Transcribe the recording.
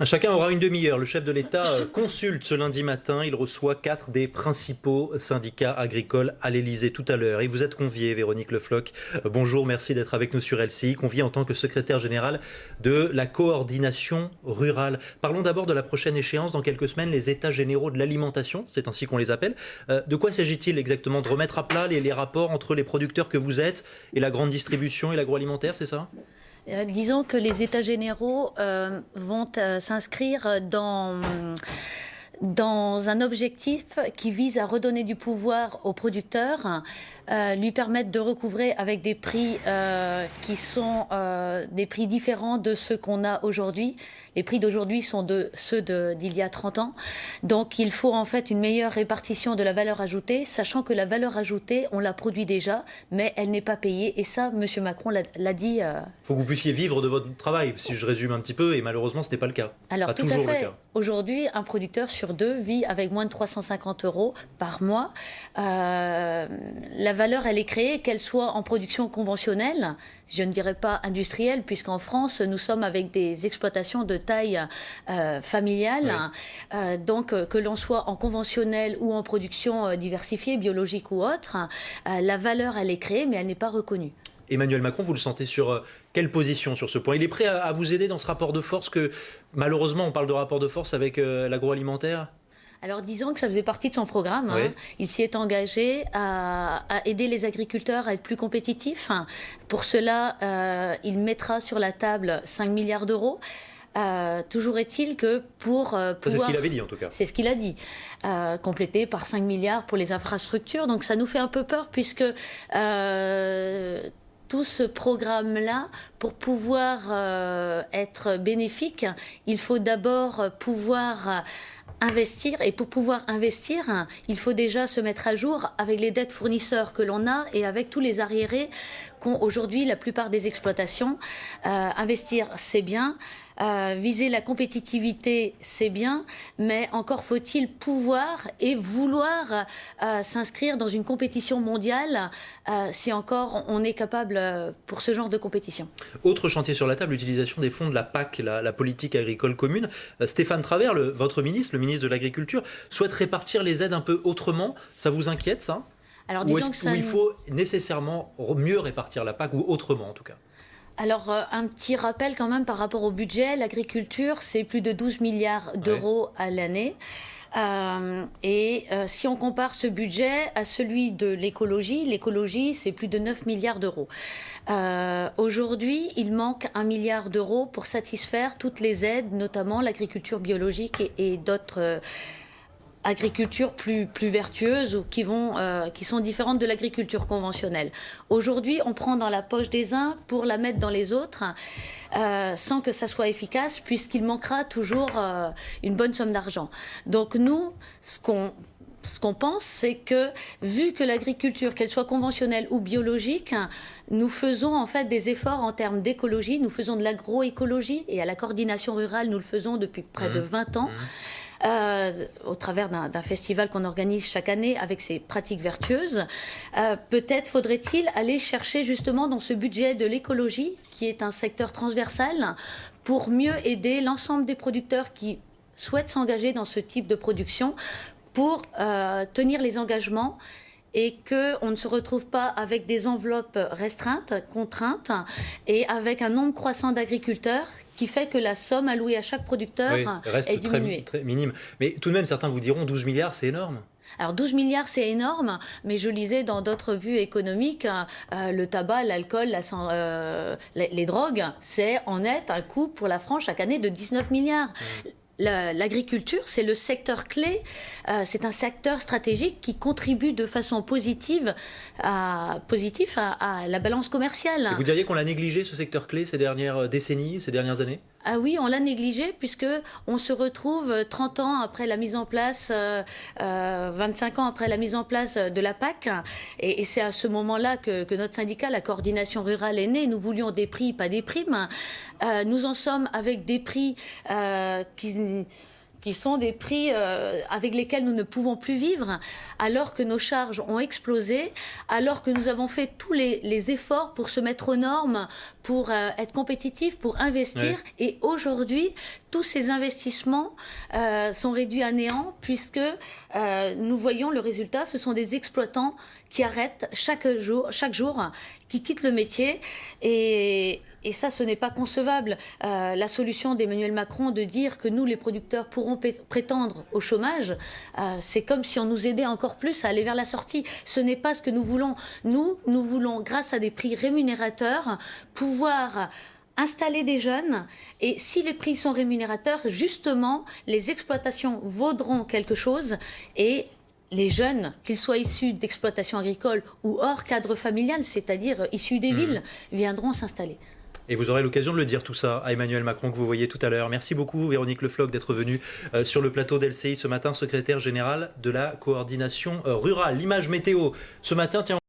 Chacun aura une demi-heure. Le chef de l'État consulte ce lundi matin. Il reçoit 4 des principaux syndicats agricoles à l'Élysée tout à l'heure. Et vous êtes convié, Véronique Le Floch. Bonjour, merci d'être avec nous sur LCI. Convié en tant que secrétaire général de la coordination rurale. Parlons d'abord de la prochaine échéance dans quelques semaines, les États généraux de l'alimentation. C'est ainsi qu'on les appelle. De quoi s'agit-il exactement? De remettre à plat les rapports entre les producteurs que vous êtes et la grande distribution et l'agroalimentaire, c'est ça? Disons que les États généraux vont s'inscrire dans un objectif qui vise à redonner du pouvoir aux producteurs, lui permettre de recouvrer avec des prix qui sont des prix différents de ceux qu'on a aujourd'hui. Les prix d'aujourd'hui sont ceux d'il y a 30 ans. Donc il faut en fait une meilleure répartition de la valeur ajoutée, sachant que la valeur ajoutée, on la produit déjà, mais elle n'est pas payée. Et ça, M. Macron l'a dit. Il faut que vous puissiez vivre de votre travail, si je résume un petit peu, et malheureusement ce n'est pas le cas. Alors pas tout à toujours fait. le cas. Aujourd'hui, un producteur sur deux vit avec moins de 350 € par mois. La valeur, elle est créée, qu'elle soit en production conventionnelle, je ne dirais pas industrielle, puisqu'en France, nous sommes avec des exploitations de taille familiale. Oui. Donc, que l'on soit en conventionnel ou en production diversifiée, biologique ou autre, la valeur, elle est créée, mais elle n'est pas reconnue. Emmanuel Macron, vous le sentez sur quelle position sur ce point? Il est prêt à vous aider dans ce rapport de force que, malheureusement, on parle de rapport de force avec l'agroalimentaire? Alors disons que ça faisait partie de son programme. Oui. Il s'y est engagé à aider les agriculteurs à être plus compétitifs. Pour cela, il mettra sur la table 5 milliards d'euros. Toujours est-il que pour pouvoir... C'est ce qu'il avait dit en tout cas. C'est ce qu'il a dit. Complété par 5 milliards pour les infrastructures. Donc ça nous fait un peu peur puisque... tout ce programme-là, pour pouvoir être bénéfique, il faut d'abord pouvoir investir. Et pour pouvoir investir, il faut déjà se mettre à jour avec les dettes fournisseurs que l'on a et avec tous les arriérés qu'ont aujourd'hui la plupart des exploitations. Investir, c'est bien. Viser la compétitivité, c'est bien, mais encore faut-il pouvoir et vouloir s'inscrire dans une compétition mondiale si encore on est capable pour ce genre de compétition. Autre chantier sur la table, l'utilisation des fonds de la PAC, la politique agricole commune. Stéphane Travert, votre ministre, le ministre de l'Agriculture, souhaite répartir les aides un peu autrement. Ça vous inquiète, ça? Alors, ou il faut nécessairement mieux répartir la PAC, ou autrement en tout cas? Alors, un petit rappel quand même par rapport au budget. L'agriculture, c'est plus de 12 milliards d'euros à l'année. Si on compare ce budget à celui de l'écologie, c'est plus de 9 milliards d'euros. Aujourd'hui, il manque 1 milliard d'euros pour satisfaire toutes les aides, notamment l'agriculture biologique et d'autres agriculture plus vertueuses ou qui sont différentes de l'agriculture conventionnelle. Aujourd'hui, on prend dans la poche des uns pour la mettre dans les autres sans que ça soit efficace puisqu'il manquera toujours une bonne somme d'argent. Donc nous, ce qu'on pense, c'est que, vu que l'agriculture, qu'elle soit conventionnelle ou biologique, nous faisons en fait des efforts en termes d'écologie, nous faisons de l'agroécologie et à la coordination rurale, nous le faisons depuis près de 20 ans. Au travers d'un festival qu'on organise chaque année avec ses pratiques vertueuses. Peut-être faudrait-il aller chercher justement dans ce budget de l'écologie, qui est un secteur transversal, pour mieux aider l'ensemble des producteurs qui souhaitent s'engager dans ce type de production pour tenir les engagements et qu'on ne se retrouve pas avec des enveloppes restreintes, contraintes, et avec un nombre croissant d'agriculteurs qui fait que la somme allouée à chaque producteur est diminuée. Très minime. Mais tout de même, certains vous diront 12 milliards, c'est énorme. Alors 12 milliards, c'est énorme, mais je lisais dans d'autres revues économiques, le tabac, l'alcool, les drogues, c'est en net un coût pour la France chaque année de 19 milliards. L'agriculture, c'est le secteur clé, c'est un secteur stratégique qui contribue de façon positive à la balance commerciale. Et vous diriez qu'on l'a négligé, ce secteur clé, ces dernières décennies, ces dernières années? Ah oui, on l'a négligé puisque on se retrouve 30 ans après la mise en place, 25 ans après la mise en place de la PAC. Et c'est à ce moment-là que notre syndicat, la coordination rurale, est né. Nous voulions des prix, pas des primes. Nous en sommes avec des prix qui qui sont des prix avec lesquels nous ne pouvons plus vivre, alors que nos charges ont explosé, alors que nous avons fait tous les efforts pour se mettre aux normes, pour être compétitifs, pour investir. Ouais. Et aujourd'hui, tous ces investissements sont réduits à néant, puisque nous voyons le résultat. Ce sont des exploitants qui arrêtent chaque jour, qui quittent le métier. Et ça, ce n'est pas concevable. La solution d'Emmanuel Macron de dire que nous, les producteurs, pourrons prétendre au chômage, c'est comme si on nous aidait encore plus à aller vers la sortie. Ce n'est pas ce que nous voulons. Nous voulons, grâce à des prix rémunérateurs, pouvoir installer des jeunes, et si les prix sont rémunérateurs, justement, les exploitations vaudront quelque chose, et les jeunes, qu'ils soient issus d'exploitations agricoles ou hors cadre familial, c'est-à-dire issus des villes, viendront s'installer. Et vous aurez l'occasion de le dire tout ça à Emmanuel Macron que vous voyez tout à l'heure. Merci beaucoup Véronique Le Floch d'être venue sur le plateau d'LCI ce matin, secrétaire générale de la coordination rurale. L'image météo ce matin, tiens.